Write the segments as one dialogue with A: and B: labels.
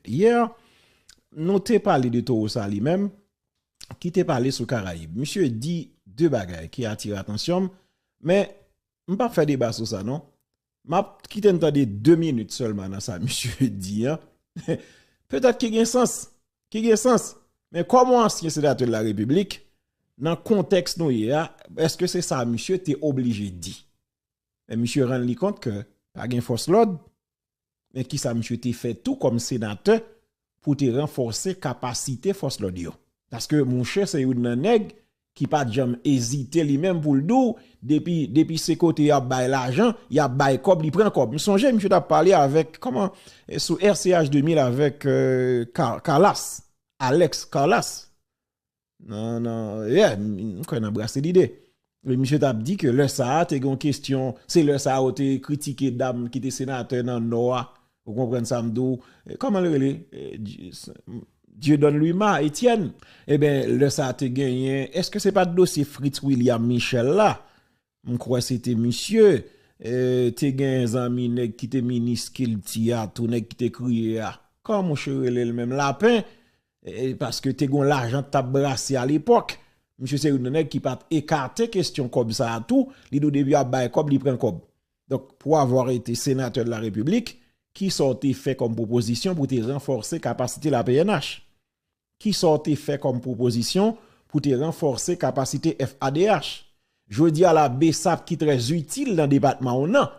A: Hier, nous t'ai parlé de Torosa lui-même, qui t'ai parlé sur Caraïbes. Monsieur dit deux bagages qui attirent l'attention, mais je ne vais pas faire débat sur ça, non? Je qui t'entendais 2 minutes seulement dans ça, monsieur dit, hein? Peut-être qu'il y a un sens, mais comment ancien sénateur de la République, dans le contexte nous est-ce que c'est ça, monsieur, t'es obligé de dire? Mais monsieur rend compte que pas de force l'ordre, mais qui ça, monsieur, t'es fait tout comme sénateur pour te renforcer capacité force l'ordre. Parce que mon cher, c'est un nègre qui pas jamais hésité lui-même pour le dos, depuis ses côtés, il a bail l'argent, il a bail cob, il prend cob. Je songe, monsieur, t'as parlé avec, sous RCH 2000 avec Carlas, Alex Carlas. Non, on a embrassé l'idée. Le monsieur t'a dit que le ça t'es une question, c'est le ça a été critiqué dame qui était sénateur dans le Nord. Vous comprenez ça m'dou? Comment le relais? Dieu donne lui ma Étienne. Eh bien, le ça te gagné. Est-ce que c'est pas le dossier Fritz William Michel là? Je crois que c'était monsieur. Te gagné un ami qui était ministre qui tia, tout nèg qui te crié. Comme mon cher le même lapin. Parce que te gon l'argent t'a brassé à l'époque. Monsieur c'est une nèg qui pas écarter question comme ça à tout, li do début à bail comme li prend comme. Donc pour avoir été sénateur de la République, qui sortait fait comme proposition pour te renforcer capacité la PNH? Qui sortait fait comme proposition pour te renforcer capacité FADH? Je dis à la BSAP qui très utile dans le département ou non.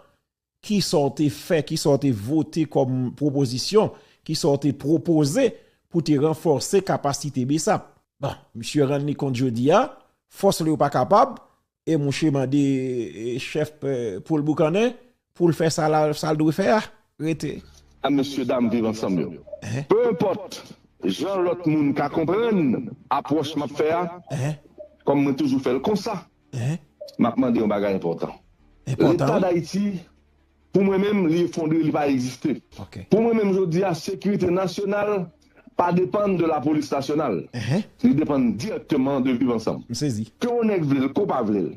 A: Qui sortait fait, qui sortait voté comme proposition, qui sortait proposé pour te renforcer capacité BSAP? Bon, monsieur Randy compte jeudi a, force le pas capable, et mon chemin de chef pour le boucaner, pour le faire ça, ça le doit faire, arrêtez.
B: À monsieur, dame, vivre ensemble. Peu importe, Jean l'autre monde qui comprenne, approche m'a faire, comme moi toujours fait comme ça. M'a demandé un bagage important. L'État d'Haïti, pour moi-même, il fondé, il va exister. Pour moi-même, je dis la sécurité nationale, pas dépendre de la police nationale. Il dépend directement de vivre ensemble. Que on est vle, qu'on pas vle.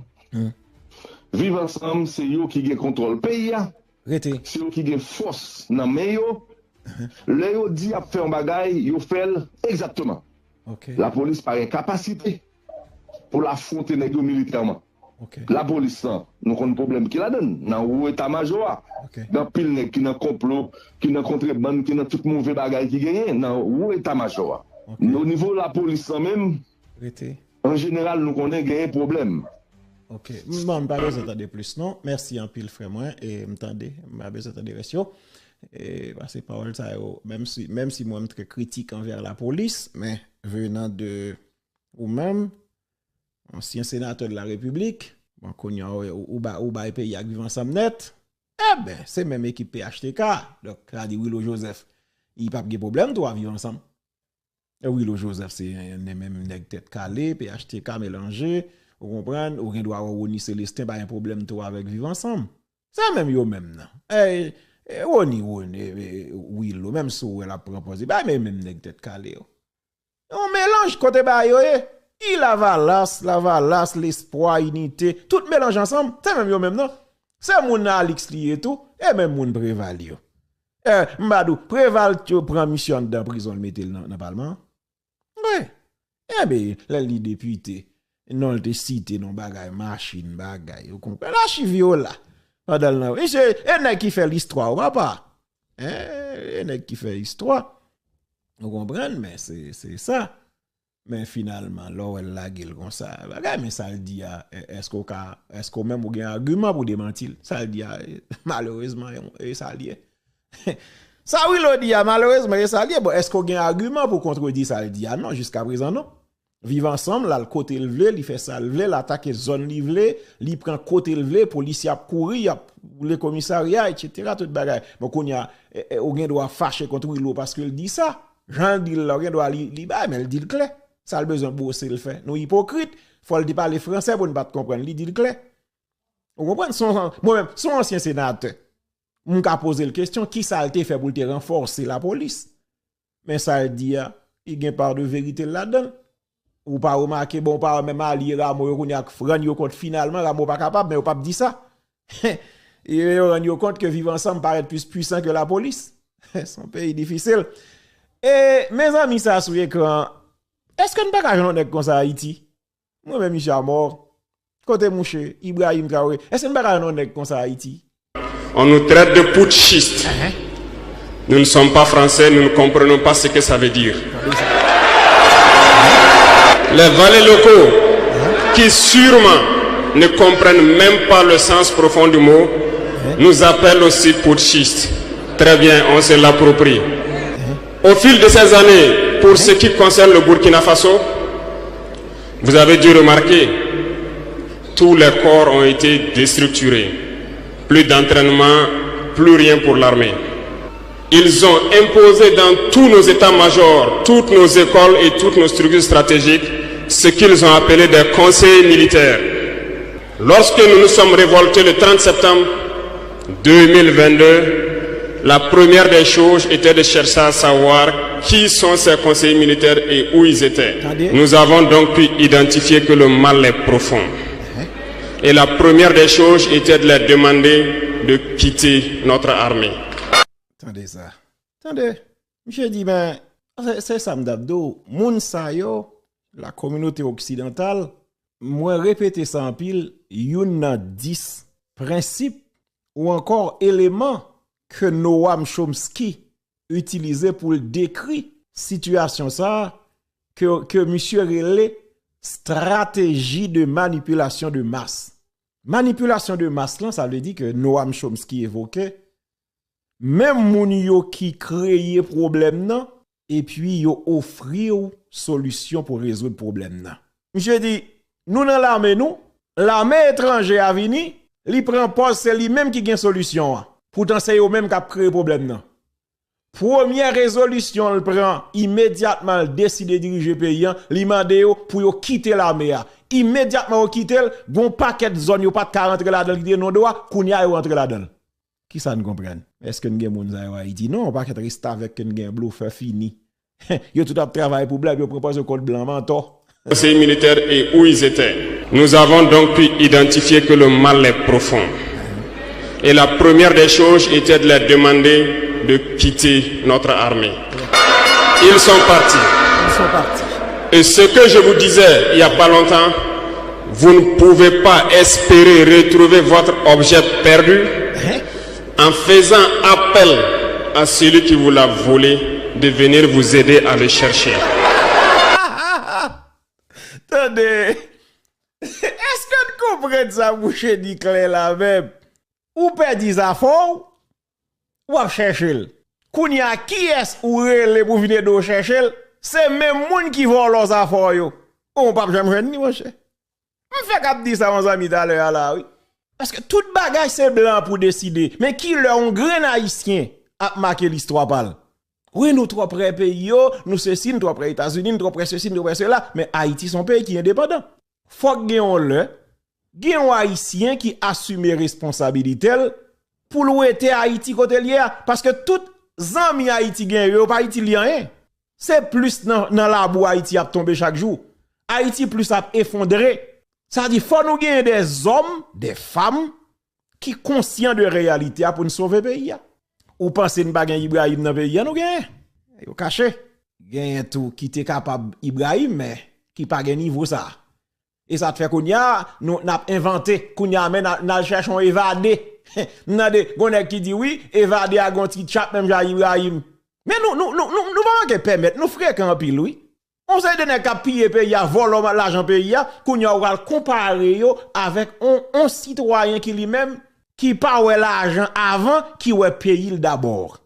B: Vivre ensemble, c'est eux qui ont contrôle pays. C'est eux qui ont force dans main yo. Le yo dit à faire un bagay, yo fait exactement. La police par incapacité pour l'affronter militairement. La police, nous avons un problème qui la donne. Dans le état-major, dans le pile qui dans complot, qui dans contrebande, qui dans tout mauvais bagage qui gagne, dans le état-major. Au niveau de la police même, en général, nous connaissons un problème.
A: Ok. Je n'ai pas besoin d'entendre plus, non? Merci en pile, frère, moi. Et m'entendez, je n'ai pas besoin d'entendre ratio. Et ces paroles, ça, même si moi, je suis très critique envers la police, mais venant de vous-même, ancien sénateur de la République, bon, qu'on y a ou pays avec vivant ensemble net, eh ben, c'est même équipe PHTK. Donc, ça dit Willow Joseph, il n'y a pas de problème, toi, vivre ensemble. Et Willow Joseph, c'est même une tête calée, PHTK mélangé, vous comprenez, ou rien doit avoir Célestin, pas un problème, toi, avec vivre ensemble. C'est même yo même, non. Willow, même si elle a proposé, bah, même tête calée. On mélange côté ba yo, il la valasse, l'espoir, l'unité, tout mélange ensemble. C'est même yo même, non? C'est mon Alix li et tout, et même mon Préval yo. Mbadou, Préval tu prend mission dans prison, le mette dans le Parlement. Ouais. Eh bien, là, les députés, non, le cité, non, bagay, machine, bagay, vous comprenez? L'archive là. Pendant le et qui fait l'histoire, papa. Et qui fait l'histoire. Vous comprenez? Mais c'est ça. Mais finalement, là, elle la gueule comme ça. Mais ça le dit, est-ce qu'on même a un argument pour démentir? Ça le dit, malheureusement, et ça le dit. Ça, oui, le dit, malheureusement, et ça le dit. Bon, est-ce qu'on a un argument pour contredire ça le dit? Ah non, jusqu'à présent, non. Vivre ensemble, là, le côté levé, il fait ça levé, l'attaque zone livrée, il prend côté levé, policier a couru, le commissariat, etc. Tout bagay. Donc, on doit fâcher contre lui parce qu'il dit ça. Jean dit, on doit mais il dit le clair. Ça a besoin de bosser le fait. Nous, hypocrites, faut le dire parler français pour ne pas comprendre. Il dit le clair. Vous comprenez? Moi-même, son ancien sénateur, on a posé la question, qui ça a été fait pour te renforcer la police? Mais ça dit, il y a une part de vérité là-dedans. Ou pas remarquer, bon, pas même allié Ramo, on a Fran, yo compte finalement, Ramo pas capable, mais on pas dit ça. Et on rend compte que vivre ensemble paraît plus puissant que la police. C'est un pays difficile. Et mes amis, ça sur l'écran, est-ce que nous ne pouvons pas comme ça à Haïti? Moi-même, je suis mort. Côté Mouche, Ibrahim Traoré, est-ce que nous ne pouvons pas comme ça à Haïti?
C: On nous traite de putschistes. Nous ne sommes pas français, nous ne comprenons pas ce que ça veut dire. Les valets locaux, qui sûrement ne comprennent même pas le sens profond du mot, nous appellent aussi putschistes. Très bien, on se l'approprie. Au fil de ces années, pour ce qui concerne le Burkina Faso, vous avez dû remarquer, tous les corps ont été déstructurés. Plus d'entraînement, plus rien pour l'armée. Ils ont imposé dans tous nos états-majors, toutes nos écoles et toutes nos structures stratégiques ce qu'ils ont appelé des conseils militaires. Lorsque nous nous sommes révoltés le 30 septembre 2022, la première des choses était de chercher à savoir qui sont ces conseillers militaires et où ils étaient. Nous avons donc pu identifier que le mal est profond. Et la première des choses était de leur demander de quitter notre armée.
A: Attendez ça. Attendez. Monsieur dit, ben, c'est Sam Dabdo. Moun sa yo, la communauté occidentale, moi répéter ça en pile, yon nan 10 principes ou encore éléments que Noam Chomsky utilisait pour décrire situation ça que monsieur relait stratégie de manipulation de masse. Manipulation de masse là, ça veut dire que Noam Chomsky évoquait même moun yo qui créé problème nan et puis yo offrir solution pour résoudre problème nan. Monsieur dit nous dans l'armée étrangère a vini, li prend poste c'est lui même qui gagne solution. Pourtant c'est eux même qui a créé problème nan. Première résolution le prend immédiatement décide de diriger pays, li mande yo pour yo quitter l'armée. Immédiatement yo quitter, bon paquet de zone yo pas de rentrer là-dedans qui non droit, kounya yo rentrer là-dedans. Qui ça nous comprenne? Est-ce que nous avons des gens qui disent non, pas qu'être reste avec que nous avons bluff fini. Yo tout a travaillé pour blague, yo propose le code blanc menton.
C: Conseillers militaires et où ils étaient. Nous avons donc pu identifier que le mal est profond. Et la première des choses était de leur demander de quitter notre armée. Ils sont partis. Et ce que je vous disais il n'y a pas longtemps, vous ne pouvez pas espérer retrouver votre objet perdu en faisant appel à celui qui vous l'a volé de venir vous aider à le chercher.
A: Attendez, est-ce que vous comprenez ça, bouche dit clair là même? Ou perdit ça fort, ou à chercher? Kounya qui est ou relé pour venir de chercher? C'est même moun qui vole leurs affaires yo. On pas jamais ni mon cher. M'fait cap dire ça mon ami d'ailleurs là oui. Parce que toute bagage c'est blanc pour décider, mais qui leur un grain haïtien a marqué l'histoire parle. Oui, nous trois près pays yo, nous ceci, nous trois près États-Unis, nous trois près ceci, nous trois près cela, mais Haïti son pays qui est indépendant. Faut que gen haïtien qui assume responsabilité pour louer Haïti côté lié parce que tout zami Haïti gen yo pas Haïti lien. C'est plus dans la boue Haïti a tombé chaque jour. Haïti plus a effondré. Ça dit faut nous gagner des hommes, des femmes qui conscients de réalité pour nous sauver pays. Ou pensez nous pas gagner Ibrahim dans pays nous gagner. Yo caché. Gagner tout qui était capable Ibrahim mais qui pas gagner niveau ça. Et ça te fait qu'on y a nous n'a inventé qu'on y a mais n'a cherchons évader. N'a des gonne qui dit oui, évader à gon petit chat même Ibrahim. Mais nous pas permettre nous frères en pile oui. On s'est donné qu'à piller pays à voler l'argent pays qu'on y a comparer yo avec un citoyen qui lui-même qui pas ouais l'argent avant qui ouais payer d'abord.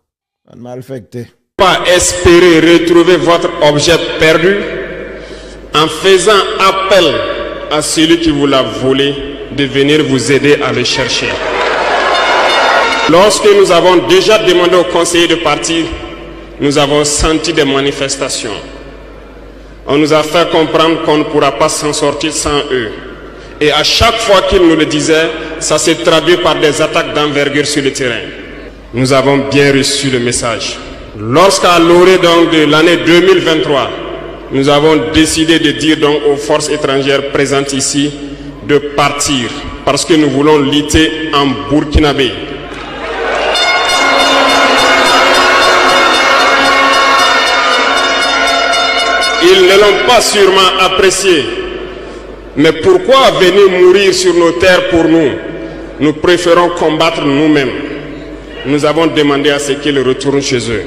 A: Malfecté.
C: Pas espérer retrouver votre objet perdu en faisant appel à celui qui vous l'a volé de venir vous aider à le chercher. Lorsque nous avons déjà demandé aux conseillers de partir, nous avons senti des manifestations. On nous a fait comprendre qu'on ne pourra pas s'en sortir sans eux. Et à chaque fois qu'ils nous le disaient, ça s'est traduit par des attaques d'envergure sur le terrain. Nous avons bien reçu le message. Lorsqu'à l'orée donc de l'année 2023, nous avons décidé de dire donc aux forces étrangères présentes ici de partir parce que nous voulons lutter en Burkinabé. ils ne l'ont pas sûrement apprécié. Mais pourquoi venir mourir sur nos terres pour nous? Nous préférons combattre nous-mêmes. Nous avons demandé à ce qu'ils retournent chez eux.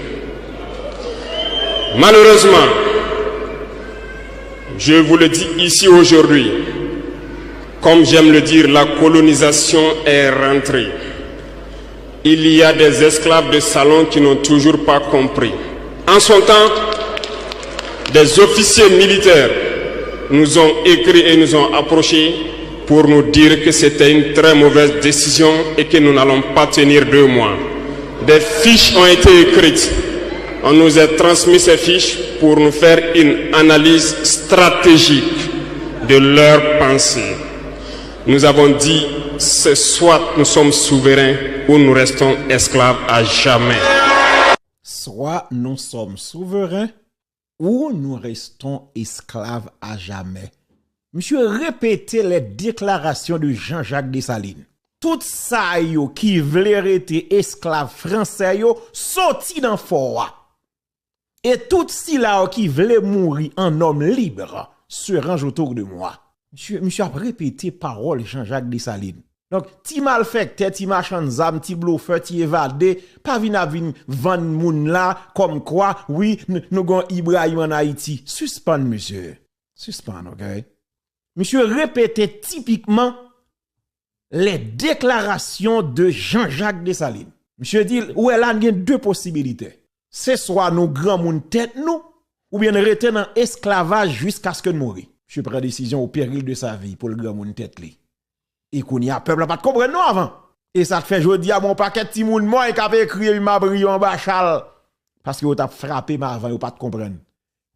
C: Malheureusement, je vous le dis ici aujourd'hui, comme j'aime le dire, la colonisation est rentrée. Il y a des esclaves de salon qui n'ont toujours pas compris. En son temps, des officiers militaires nous ont écrit et nous ont approchés pour nous dire que c'était une très mauvaise décision et que nous n'allons pas tenir 2 mois. Des fiches ont été écrites. On nous a transmis ces fiches pour nous faire une analyse stratégique de leurs pensées. Nous avons dit, c'est soit nous sommes souverains ou nous restons esclaves à jamais.
A: Soit nous sommes souverains ou nous restons esclaves à jamais. Monsieur répétait les déclarations de Jean-Jacques Dessalines. Tout ça yo qui voulait être esclave français yo sorti dans fort. Et tout si là qui voulait mourir en homme libre se range autour de moi. Monsieur a répété parole Jean-Jacques Dessalines. Donc, ti malfecté, ti machan zam, ti bluffeur, ti évadé, pas vin van moun là, comme quoi, oui, nous gon Ibrahim en Haïti. Suspend, monsieur. Suspend, ok? Monsieur répétait typiquement les déclarations de Jean-Jacques Dessalines. Monsieur dit, ou elle a 2 possibilités. C'est soit nous grand moun tête nous, ou bien rester dans esclavage jusqu'à ce que nous mourions. Monsieur prend décision au péril de sa vie pour le grand moun tête li. Et qu'on y a peuple pas de comprendre nous avant. Et ça te fait jodi à mon paquet ti moun moi qui avait écrit m'a brillant en bachal parce que vous t'a frappé mais avant vous pas de comprendre.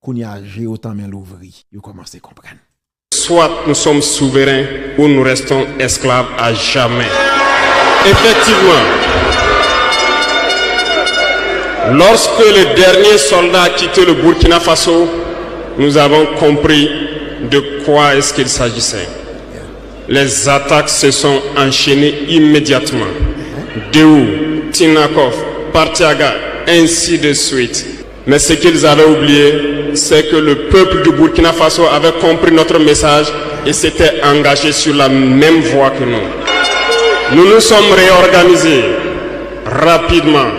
A: Qu'on y a j'ai autant main l'ouvri, vous commencez à comprendre.
C: Soit nous sommes souverains ou nous restons esclaves à jamais. Effectivement, lorsque le dernier soldat a quitté le Burkina Faso, nous avons compris de quoi est-ce qu'il s'agissait. Les attaques se sont enchaînées immédiatement. Déou, Tinakov, Partiaga, ainsi de suite. Mais ce qu'ils avaient oublié, c'est que le peuple du Burkina Faso avait compris notre message et s'était engagé sur la même voie que nous. Nous nous sommes réorganisés rapidement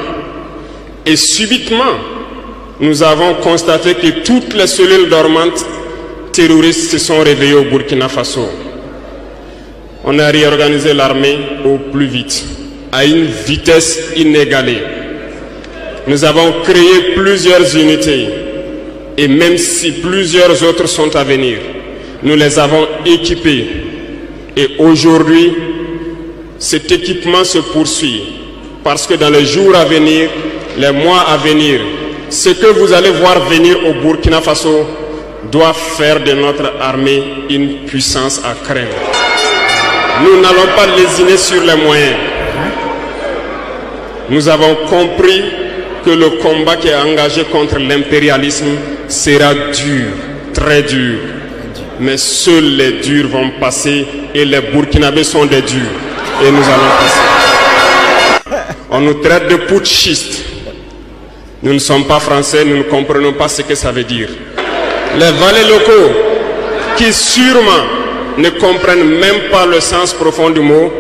C: et subitement, nous avons constaté que toutes les cellules dormantes terroristes se sont réveillées au Burkina Faso. On a réorganisé l'armée au plus vite, à une vitesse inégalée. Nous avons créé plusieurs unités et même si plusieurs autres sont à venir, nous les avons équipés. Et aujourd'hui, cet équipement se poursuit parce que dans les jours à venir, les mois à venir, ce que vous allez voir venir au Burkina Faso doit faire de notre armée une puissance à craindre. Nous n'allons pas lésiner sur les moyens. Nous avons compris que le combat qui est engagé contre l'impérialisme sera dur, très dur. Mais seuls les durs vont passer et les Burkinabés sont des durs. Et nous allons passer. On nous traite de putschistes. Nous ne sommes pas français, nous ne comprenons pas ce que ça veut dire. Les valets locaux qui sûrement ne comprennent même pas le sens profond du mot,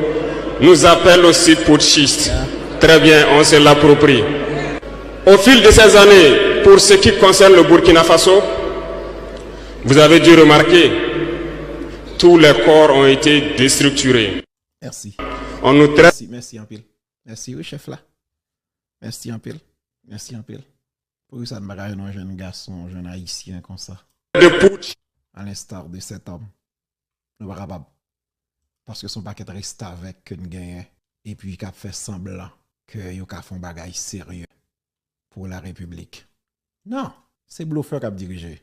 C: nous appellent aussi putschistes. Très bien, on se l'approprie. Au fil de ces années, pour ce qui concerne le Burkina Faso, vous avez dû remarquer, tous les corps ont été déstructurés.
A: Merci.
C: On nous traite...
A: Merci en pile. Merci, oui, chef là. Merci en pile. Merci en pile. Pour ça, je suis un jeune garçon, un jeune haïtien comme ça.
C: De putsch.
A: À l'instar de cet homme. Nous sommes capables. Parce que son paquet reste avec une gagne. Et puis, il a fait semblant que il a fait un bagage sérieux pour la République. Non, c'est bluffeur qui a dirigé.